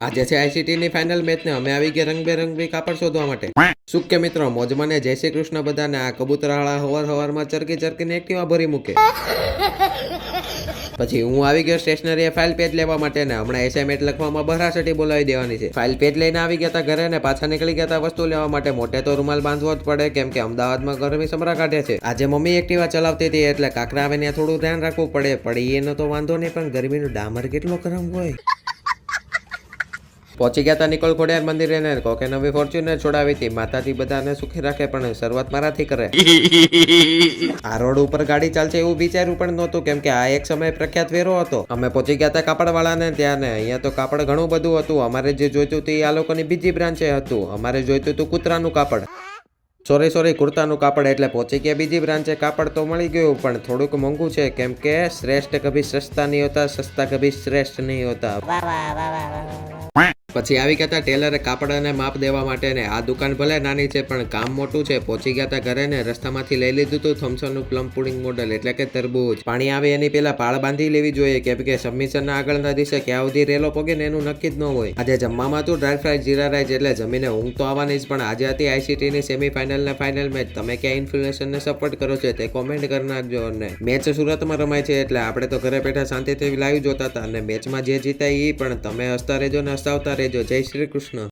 આજે છે આઈસીટી ની ફાઇનલ મેચ ને અમે આવી ગયા રંગબેરંગી કાપડ શોધવા માટે. શું કે મિત્રો, મોજમાં ને જય શ્રી કૃષ્ણ બધાને. આ કબૂતરાળા હવારમાં ચરકીને એક્ટિવા ભરી મૂકે. પછી હું આવી ગયો સ્ટેશનરી ફાઇલ પેજ લેવા માટે ને હમણાં એસાઇનમેન્ટ લખવામાં ભરાસટી બોલાવી દેવાની છે. ફાઇલ પેજ લઈને આવી ગયા હતા ઘરે ને પાછા નીકળી ગયા હતા વસ્તુ લેવા માટે. મોટે તો રૂમાલ બાંધવો જ પડે કેમ કે અમદાવાદમાં ગરમી સમરા કાઢે છે. આજે મમ્મી એક્ટિવા ચલાવતી હતી એટલે કાકરા આવે ત્યાં થોડું ધ્યાન રાખવું પડે. પડી એનો તો વાંધો નહીં, પણ ગરમીનું ડામર કેટલો ગરમ હોય. પહોંચી ગયા હતા નિકોલ ખોડિયાર મંદિરે ને કોકે નવી ફોર્ચ્યુનર છોડાવી હતી. માતાજી બધાને સુખી રાખે, પણ શરૂઆત મારાથી કરે. આ રોડ ઉપર ગાડી ચાલશે એવું વિચાર્યું પણ નહોતું કેમ કે આ એક સમય પ્રખ્યાત વેરો હતો. અમે પહોંચી ગયા હતા કાપડ વાળાને ત્યાં ને અહીંયા તો કાપડ ઘણું બધું હતું. અમારે જે જોઈતું હતું આ લોકોની બીજી બ્રાન્ચે હતું. અમારે જોઈતું હતું કૂતરાનું કાપડ, સોરી કુર્તાનું કાપડ. એટલે પહોંચી ગયા બીજી બ્રાન્ચે. કાપડ તો મળી ગયું પણ થોડુંક મોંઘું છે કેમ કે શ્રેષ્ઠ કભી સસ્તા નહીં હોતા, સસ્તા કભી શ્રેષ્ઠ નહીં હોતા. પછી આવી ગયા હતા ટેલરે કાપડ અને માપ દેવા માટે ને આ દુકાન ભલે નાની છે પણ કામ મોટું છે. પહોંચી ગયા હતા ઘરે ને રસ્તામાંથી લઈ લીધું હતું થમ્સનનું પ્લમ પુડિંગ મોડલ એટલે કે તરબૂચ. પાણી આવે એની પેલા પાળ બાંધી લેવી જોઈએ કેમ કે સબમિશનના આગળના દિવસે ક્યાં સુધી રેલો પોગે ને એનું નક્કી જ ન હોય. આજે જમવામાં હતું ડ્રાય ફ્રાય જીરા રાઈસ એટલે જમીને ઊંઘ તો આવવાની જ, પણ આજે હતી આઈસીટી ની સેમીફાઇનલ ને ફાઇનલ મેચ. તમે ક્યાં ઇન્ફ્લુએન્સરને સપોર્ટ કરો છો તે કોમેન્ટ કરી નાખજો. અને મેચ સુરતમાં રમાય છે એટલે આપણે તો ઘરે બેઠા શાંતિથી લાઈવ જોતા હતા અને મેચમાં જે જીતાય એ પણ તમે હસતા રહેજો ને હસાવતા રહેજો. જય શ્રી કૃષ્ણ.